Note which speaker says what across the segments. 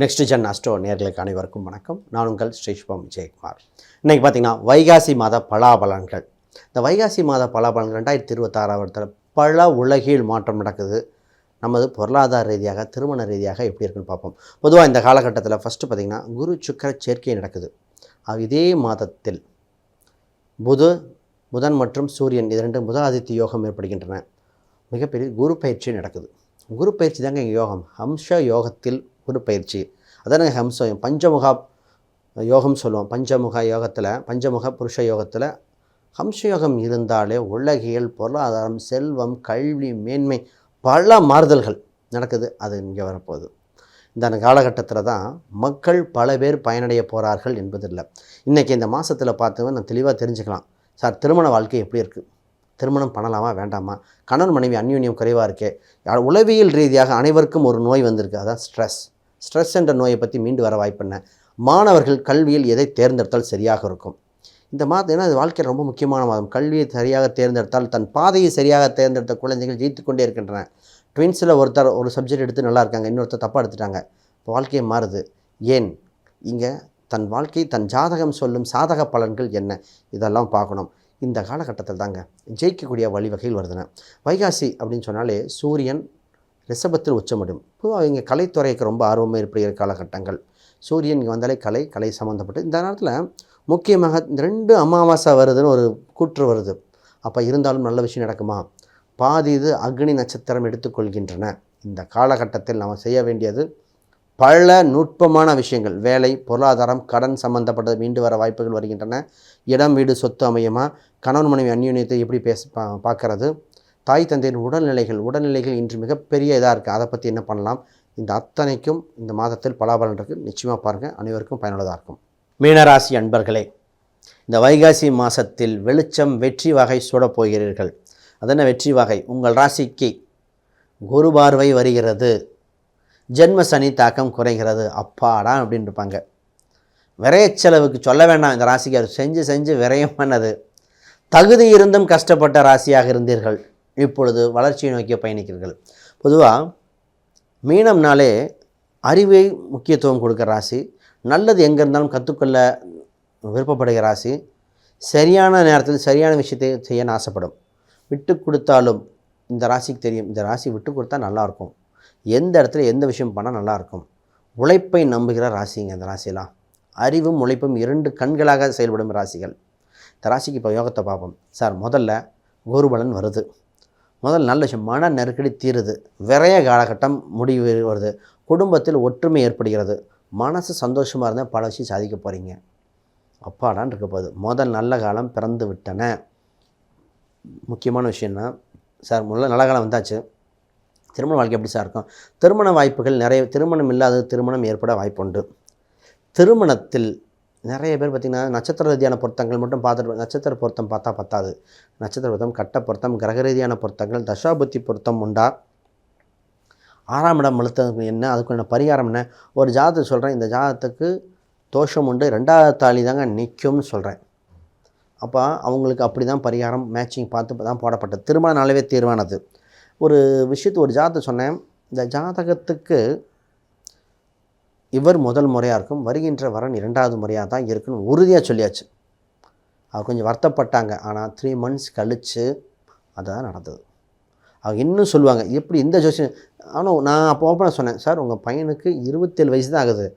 Speaker 1: Next gen astro நேர்களுக்கு அனைவருக்கும் வணக்கம். நான் உங்கள் ஸ்ரீஷ்பம் ஜெயக்குமார். இன்றைக்கி பார்த்திங்கன்னா வைகாசி மாத பலாபலன்கள். இந்த வைகாசி மாத பலாபலன்கள் 2026 வருடத்தில் பல உலகில் மாற்றம் நடக்குது. நமது பொருளாதார ரீதியாக, திருமண ரீதியாக எப்படி இருக்குன்னு பார்ப்போம். பொதுவாக இந்த காலகட்டத்தில் ஃபஸ்ட்டு பார்த்திங்கன்னா குரு சுக்கிர சேர்க்கை நடக்குது. இதே மாதத்தில் புதன் மற்றும் சூரியன் இது ரெண்டு முதலாதித்ய யோகம் ஏற்படுகின்றன. மிகப்பெரிய குரு பயிற்சி நடக்குது. குரு பயிற்சி தாங்க யோகம். ஹம்ச யோகத்தில் குரு பயிற்சி, அதான ஹம்சம் பஞ்சமுக யோகம் சொல்லுவோம். பஞ்சமுக யோகத்தில், பஞ்சமுக புருஷ யோகத்தில் ஹம்ச யோகம் இருந்தாலே உலகியல், பொருளாதாரம், செல்வம், கல்வி, மேன்மை பல மாறுதல்கள் நடக்குது. அது இங்கே வரப்போகுது. இந்த காலகட்டத்தில் தான் மக்கள் பல பேர் பயனடைய போகிறார்கள் என்பதில்லை. இன்றைக்கி இந்த மாதத்தில் பார்த்து நான் தெளிவாக தெரிஞ்சுக்கலாம். சார், திருமண வாழ்க்கை எப்படி இருக்குது, திருமணம் பண்ணலாமா வேண்டாமா, கணவன் மனைவி அந்யோன்யம் குறைவாக இருக்கே, உளவியல் ரீதியாக அனைவருக்கும் ஒரு நோய் வந்திருக்கு. அதான் ஸ்ட்ரெஸ் என்ற நோயை பற்றி மீண்டு வர வாய்ப்புன்ன. மாணவர்கள் கல்வியில் எதை தேர்ந்தெடுத்தால் சரியாக இருக்கும். இந்த மாதம் ஏன்னா இது வாழ்க்கையில் ரொம்ப முக்கியமான மாதம். கல்வியை சரியாக தேர்ந்தெடுத்தால், தன் பாதையை சரியாக தேர்ந்தெடுத்த குழந்தைகள் ஜெயித்து கொண்டே இருக்கின்றன. ட்வின்ஸில் ஒருத்தர் ஒரு சப்ஜெக்ட் எடுத்து நல்லா இருக்காங்க, இன்னொருத்தர் தப்பாக எடுத்துட்டாங்க. இப்போ வாழ்க்கையை மாறுது. ஏன்? இங்கே தன் வாழ்க்கை, தன் ஜாதகம் சொல்லும் சாதக பலன்கள் என்ன, இதெல்லாம் பார்க்கணும். இந்த காலகட்டத்தில் தாங்க ஜெயிக்கக்கூடிய வழிவகையில் வருதுன்னு. வைகாசி அப்படின்னு சொன்னாலே சூரியன் ரிஷபத்தில் உச்சமிடும். இப்போது அவங்க கலைத்துறைக்கு ரொம்ப ஆர்வமாக ஏற்படுகிற காலகட்டங்கள். சூரியன் இங்கே வந்தாலே கலை சம்மந்தப்பட்டு இந்த நேரத்தில் முக்கியமாக இந்த 2 அமாவாசை வருதுன்னு ஒரு கூற்று வருது. அப்போ இருந்தாலும் நல்ல விஷயம் நடக்குமா? பாதி இது அக்னி நட்சத்திரம் எடுத்துக்கொள்கின்றன. இந்த காலகட்டத்தில் நாம் செய்ய வேண்டியது பல நுட்பமான விஷயங்கள். வேலை, பொருளாதாரம், கடன் சம்மந்தப்பட்டது மீண்டு வர வாய்ப்புகள் வருகின்றன. இடம், வீடு, சொத்து அமையுமா? கணவன் மனைவி அந்யோன்யத்தை எப்படி பார்க்கறது? தாய் தந்தையின் உடல்நிலைகள் இன்று மிகப்பெரிய இதாக இருக்குது. அதை பற்றி என்ன பண்ணலாம்? இந்த அத்தனைக்கும் இந்த மாதத்தில் பலாபலன் இருக்குது. நிச்சயமாக பாருங்கள், அனைவருக்கும் பயனுள்ளதாக இருக்கும். மீனராசி அன்பர்களே, இந்த வைகாசி மாதத்தில் வெளிச்சம் வெற்றி வகை சூடப் போகிறீர்கள். அதென்ன வெற்றி வகை? உங்கள் ராசிக்கு குரு பார்வை வருகிறது. ஜென்ம சனி தாக்கம் குறைகிறது. அப்பாடா அப்படின்னு இருப்பாங்க. விரையச்செலவுக்கு சொல்ல வேண்டாம். இந்த ராசிக்கு செஞ்சு விரயம் பண்ணது. தகுதி இருந்தும் கஷ்டப்பட்ட ராசியாக இருந்தீர்கள். இப்பொழுது வளர்ச்சியை நோக்கி பயணிக்கிறீர்கள். பொதுவாக மீனம்னாலே அறிவை முக்கியத்துவம் கொடுக்குற ராசி. நல்லது எங்கே இருந்தாலும் கற்றுக்கொள்ள விருப்பப்படுகிற ராசி. சரியான நேரத்தில் சரியான விஷயத்தை செய்ய ஆசைப்படும். விட்டு கொடுத்தாலும் இந்த ராசிக்கு தெரியும், இந்த ராசி விட்டு கொடுத்தா நல்லாயிருக்கும், எந்த இடத்துல எந்த விஷயம் பண்ணால் நல்லாயிருக்கும். உழைப்பை நம்புகிற ராசிங்க இந்த ராசியெல்லாம். அறிவும் உழைப்பும் 2 கண்களாக செயல்படும் ராசிகள். இந்த ராசிக்கு இப்போ யோகத்தை பார்ப்போம். சார், முதல்ல குருபலன் வருது. நல்ல விஷயம். மன நெருக்கடி தீருது. விரைய காலகட்டம் முடிவு வருது. குடும்பத்தில் ஒற்றுமை ஏற்படுகிறது. மனசு சந்தோஷமாக இருந்தால் பல விஷயம் சாதிக்க போகிறீங்க. அப்பாடான் இருக்க போகுது. நல்ல காலம் பிறந்து விட்டன. முக்கியமான விஷயம்னா, சார் நல்ல காலம் வந்தாச்சு, திருமண வாழ்க்கை எப்படி சார் இருக்கும்? திருமண வாய்ப்புகள் நிறைய. திருமணம் இல்லாத திருமணம் ஏற்பட வாய்ப்புண்டு. திருமணத்தில் நிறைய பேர் பார்த்திங்கன்னா நட்சத்திர ரீதியான பொருத்தங்கள் மட்டும் பார்த்துட்டு, நட்சத்திர பொருத்தம் பார்த்தா பத்தாது. நட்சத்திர பொருத்தம், கட்ட பொருத்தம், கிரக ரீதியான பொருத்தங்கள், தசாபுத்தி பொருத்தம் உண்டா, 6ஆம் இடம் அழுத்தம் என்ன, அதுக்குள்ள பரிகாரம் என்ன, ஒரு ஜாதகத்தை சொல்கிறேன். இந்த ஜாதகத்துக்கு தோஷம் உண்டு, 2வது தாலி தாங்க நிற்கும்னு சொல்கிறேன். அப்போ அவங்களுக்கு அப்படி தான் பரிகாரம் மேட்சிங் பார்த்து தான் போடப்பட்டது. திருமண நாளவே தீர்வானது. ஒரு விஷயத்து ஒரு ஜாதகத்தை சொன்னேன். இந்த ஜாதகத்துக்கு இவர் முதல் முறையாக இருக்கும், வருகின்ற வரன் 2வது முறையாக தான் இருக்குன்னு உறுதியாக சொல்லியாச்சு. அவர் கொஞ்சம் வருத்தப்பட்டாங்க. ஆனால் 3 months கழித்து அதுதான் நடந்தது. அவங்க இன்னும் சொல்லுவாங்க, எப்படி இந்த ஜோசியம். ஆனால் நான் அப்போ ஓப்பனாக சொன்னேன், சார் உங்கள் பையனுக்கு 27 வயசு தான் ஆகுது,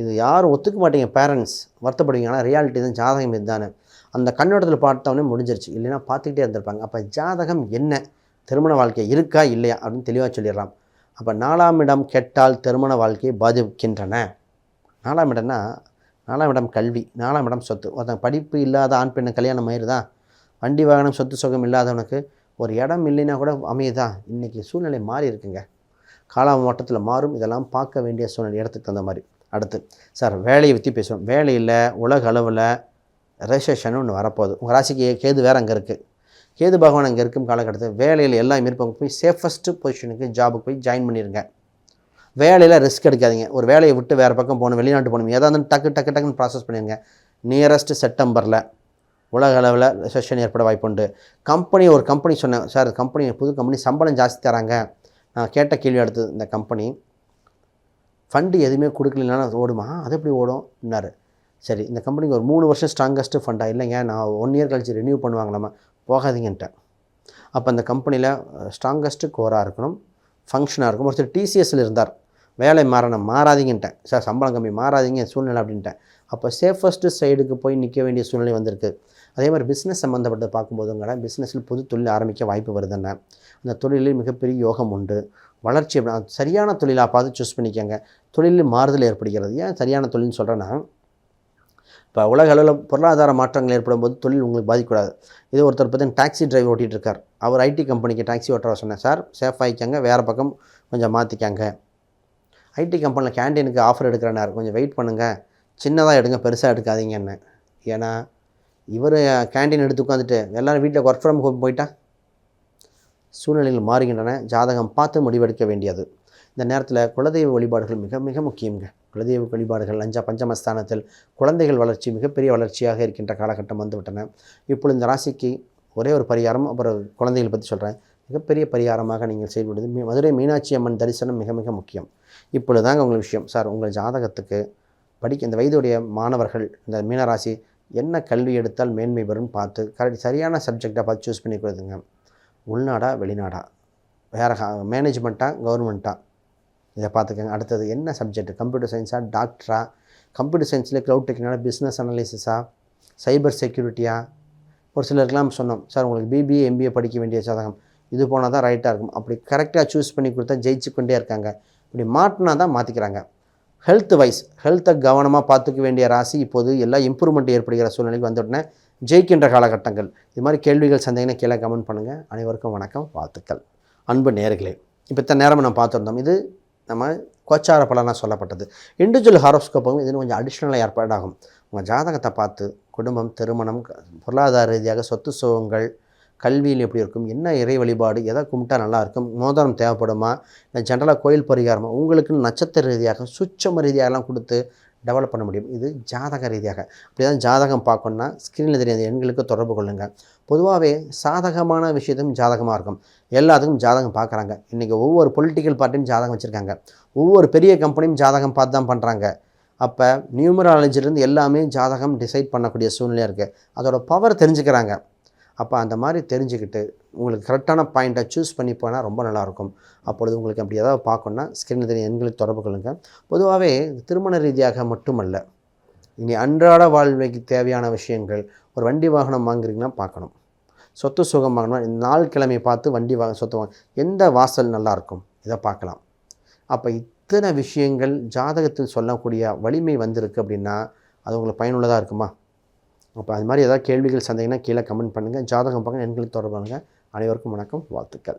Speaker 1: இது யாரும் ஒத்துக்க மாட்டீங்க, பேரண்ட்ஸ் வருத்தப்படுவீங்க, ஆனால் ரியாலிட்டி தான், ஜாதகம் இதுதானே. அந்த கண்ணோட்டத்தில் பார்த்தவொடனே முடிஞ்சிருச்சு. இல்லைன்னா பார்த்துக்கிட்டே இருந்திருப்பாங்க. அப்போ ஜாதகம் என்ன, திருமண வாழ்க்கை இருக்கா இல்லையா அப்படின்னு தெளிவாக சொல்லிடுறான். அப்போ 4ஆம் இடம் கெட்டால் திருமண வாழ்க்கையை பாதிக்கின்றன. 4ஆம் இடம்னா 4ஆம் இடம் கல்வி, 4ஆம் இடம் சொத்து. ஒருத்தன் படிப்பு இல்லாத ஆண் பெண்ணு கல்யாணம் ஆயிடுதா? வண்டி வாகனம் சொத்து சுகம் இல்லாதவனுக்கு ஒரு இடம் இல்லைன்னா கூட அமையுதா? இன்றைக்கி சூழ்நிலை மாறி இருக்குங்க. கால ஓட்டத்தில் மாறும். இதெல்லாம் பார்க்க வேண்டிய சூழ்நிலை, இடத்துக்கு தகுந்த மாதிரி. அடுத்து சார், வேலையை பற்றி பேசுவோம். வேலையில் உலக அளவில் ரெஜிஸ்ட்ரேஷன் ஒன்று வரப்போகுது. உங்கள் ராசிக்கு கேது வேறு அங்கே இருக்குது. கேது பகவான் அங்கே இருக்கும் காலகட்டத்தில் வேலையில் எல்லாம் இருப்பவங்க போய் சேஃபஸ்ட்டு பொசிஷனுக்கு ஜாபுக்கு போய் ஜாயின் பண்ணிடுங்க. வேலையில் ரிஸ்க் எடுக்காதீங்க. ஒரு வேலையை விட்டு வேறு பக்கம் போகணும், வெளிநாட்டு போகணும், ஏதாவது டக்குன்னு ப்ராசஸ் பண்ணிடுங்க. நியரஸ்ட் செப்டம்பரில் உலக அளவில் செஷன் ஏற்பட வாய்ப்புண்டு. ஒரு கம்பெனி சொன்னேன், சார் புது கம்பெனி சம்பளம் ஜாஸ்தி தராங்க. நான் கேட்ட கேள்வி அடுத்தது, இந்த கம்பெனி ஃபண்டு எதுவுமே கொடுக்கலனாலும் அது ஓடுமா? அது எப்படி ஓடும்னாரு. சரி, இந்த கம்பெனிக்கு ஒரு 3 வருஷம் ஸ்ட்ராங்கஸ்ட்டு ஃபண்டா? இல்லைங்க, நான் 1 இயர் கழிச்சு ரினியூ பண்ணுவாங்களாமா. போகாதீங்கன்ட்டேன். அப்போ அந்த கம்பெனியில் ஸ்ட்ராங்கஸ்ட்டு கோராக இருக்கணும், ஃபங்க்ஷனாக இருக்கும். ஒருத்தர் டிசிஎஸ்ல இருந்தார், வேலை மாறணும், மாறாதீங்கன்ட்டேன். சார் சம்பளம் கம்மி, மாறாதீங்க சூழ்நிலை அப்படின்ட்டேன். அப்போ சேஃபஸ்ட்டு சைடுக்கு போய் நிற்க வேண்டிய சூழ்நிலை வந்திருக்கு. அதே மாதிரி பிஸ்னஸ் சம்மந்தப்பட்டதை பார்க்கும்போதுங்க, பிஸ்னஸில் புது தொழில் ஆரம்பிக்க வாய்ப்பு வருதுன்னு, அந்த தொழிலில் மிகப்பெரிய யோகம் உண்டு. வளர்ச்சி அப்படி சரியான தொழிலாக பார்த்து சூஸ் பண்ணிக்கோங்க. தொழிலில் மாறுதல் ஏற்படுகிறது. ஏன் சரியான தொழில்னு சொல்கிறேன்னா, இப்போ உலக அளவில் பொருளாதார மாற்றங்கள் ஏற்படும் போது தொழில் உங்களுக்கு பாதிக்கக்கூடாது. இது ஒருத்தர் பார்த்தீங்கன்னா டாக்ஸி டிரைவர் ஓட்டிகிட்டு இருக்கார். அவர் ஐடி கம்பெனிக்கு டாக்ஸி ஓட்டுற சொன்னேன், சார் சேஃப் ஆகிக்கங்க, வேறு பக்கம் கொஞ்சம் மாற்றிக்காங்க. ஐடி கம்பெனியில் கேண்டீனுக்கு ஆஃபர் எடுக்கிறனார், கொஞ்சம் வெயிட் பண்ணுங்கள், சின்னதாக எடுங்க, பெருசாக எடுக்காதீங்கன்னு. ஏன்னா இவர் கேண்டீன் எடுத்து உட்காந்துட்டு எல்லோரும் வீட்டில் ஒர்க் ஃப்ரம் ஹோம் போயிட்டா சூழ்நிலைகள் மாறுகின்றன. ஜாதகம் பார்த்து முடிவெடுக்க வேண்டியது. இந்த நேரத்தில் குலதெய்வ வழிபாடுகள் மிக மிக முக்கியங்க. குலதெய்வ வழிபாடுகள் பஞ்சமஸ்தானத்தில் குழந்தைகள் வளர்ச்சி மிகப்பெரிய வளர்ச்சியாக இருக்கின்ற காலகட்டம் வந்துவிட்டன. இப்பொழுது இந்த ராசிக்கு ஒரே ஒரு பரிகாரம், அப்புறம் குழந்தைகள் பற்றி சொல்கிறேன். மிகப்பெரிய பரிகாரமாக நீங்கள் செயல்படுது மதுரை மீனாட்சி அம்மன் தரிசனம் மிக மிக முக்கியம். இப்பொழுது தாங்க உங்களுக்கு விஷயம். சார் உங்கள் ஜாதகத்துக்கு இந்த வயதுடைய மாணவர்கள் இந்த மீனராசி என்ன கல்வி எடுத்தால் மேன்மை வரும்னு பார்த்து சரியான சப்ஜெக்டாக பார்த்து சூஸ் பண்ணி கொடுத்துங்க. உள்நாடா வெளிநாடா, வேறு மேனேஜ்மெண்ட்டா கவர்மெண்ட்டா, இதை பார்த்துக்கங்க. அடுத்தது என்ன சப்ஜெக்ட், கம்ப்யூட்டர் சயின்ஸா, டாக்டரா, கம்ப்யூட்டர் சயின்ஸில் க்ளவுட் டெக்னாலஜி, பிஸ்னஸ் அனலிசிஸா, சைபர் செக்யூரிட்டியா. ஒரு சிலருக்கெல்லாம் சொன்னோம், சார் உங்களுக்கு பிபிஏ எம்பிஏ படிக்க வேண்டிய ஜாதகம், இது போனால் தான் ரைட்டாக இருக்கும். அப்படி கரெக்டாக சூஸ் பண்ணி கொடுத்தா ஜெயிச்சு கொண்டே இருக்காங்க. இப்படி மாட்டினா தான் மாற்றிக்கிறாங்க. ஹெல்த்தை கவனமாக பார்த்துக்க வேண்டிய ராசி இப்போது எல்லாம் இம்ப்ரூவ்மெண்ட் ஏற்படுகிற சூழ்நிலைக்கு வந்துவிட்டேன். ஜெயிக்கின்ற காலகட்டங்கள். இது மாதிரி கேள்விகள் சந்தேகம்னா கீழே கமெண்ட் பண்ணுங்கள். அனைவருக்கும் வணக்கம், வாழ்த்துக்கள். அன்பு நேயர்களே, இப்போ இத்தனை நேரம் நம்ம பார்த்துருந்தோம். இது நம்ம கோச்சார பலனாக சொல்லப்பட்டது. இண்டிவிஜுவல் ஹாரோஸ்கோப்பும் இது கொஞ்சம் அடிஷ்னலாக ஏற்பாடாகும். உங்கள் ஜாதகத்தை பார்த்து குடும்பம், திருமணம், பொருளாதார ரீதியாக சொத்து சுகங்கள், கல்வியில் எப்படி இருக்கும், என்ன இறை வழிபாடு, எதை கும்பிட்டா நல்லாயிருக்கும், மோதிரம் தேவைப்படுமா, இல்லை ஜென்ரலாக கோயில் பரிகாரமாக, உங்களுக்கு நட்சத்திர ரீதியாக சுட்சம ரீதியாகலாம் கொடுத்து டெவலப் பண்ண முடியும். இது ஜாதக ரீதியாக. அப்படி தான் ஜாதகம் பார்க்கணுன்னா ஸ்க்ரீனில் தெரியாத எண்களுக்கு தொடர்பு கொள்ளுங்கள். பொதுவாகவே சாதகமான விஷயத்தையும் ஜாதகமாக இருக்கும். எல்லாத்துக்கும் ஜாதகம் பார்க்குறாங்க. இன்றைக்கி ஒவ்வொரு பொலிட்டிக்கல் பார்ட்டியும் ஜாதகம் வச்சுருக்காங்க. ஒவ்வொரு பெரிய கம்பெனியும் ஜாதகம் பார்த்து தான் பண்ணுறாங்க. அப்போ நியூமராலஜிலேருந்து எல்லாமே ஜாதகம் டிசைட் பண்ணக்கூடிய சூழ்நிலையாக இருக்குது. அதோட பவர் தெரிஞ்சுக்கிறாங்க. அப்போ அந்த மாதிரி தெரிஞ்சுக்கிட்டு உங்களுக்கு கரெக்டான பாயிண்ட்டை சூஸ் பண்ணி போனால் ரொம்ப நல்லாயிருக்கும். அப்பொழுது உங்களுக்கு அப்படி ஏதாவது பார்க்கணுன்னா ஸ்க்ரீனில் தெரிய எண்களுக்கு தொடர்பு கொள்ளுங்கள். பொதுவாகவே திருமண ரீதியாக மட்டுமல்ல, இனி அன்றாட வாழ்வைக்கு தேவையான விஷயங்கள், ஒரு வண்டி வாகனம் வாங்குறீங்கன்னா பார்க்கணும். சொத்து சுகம் வாங்கணும், நாள் கிழமை பார்த்து வண்டி சொத்து எந்த வாசல் நல்லாயிருக்கும் இதை பார்க்கலாம். அப்போ இத்தனை விஷயங்கள் ஜாதகத்தில் சொல்லக்கூடிய வலிமை வந்திருக்கு அப்படின்னா அது உங்களுக்கு பயனுள்ளதாக இருக்குமா? அப்போ அது மாதிரி ஏதாவது கேள்விகள் சந்தேகம்னா கீழே கமெண்ட் பண்ணுங்கள். ஜாதகம் பார்க்க எண்களுக்கு தொடர்பு பண்ணுங்கள். அனைவருக்கும் வணக்கம், வாழ்த்துக்கள்.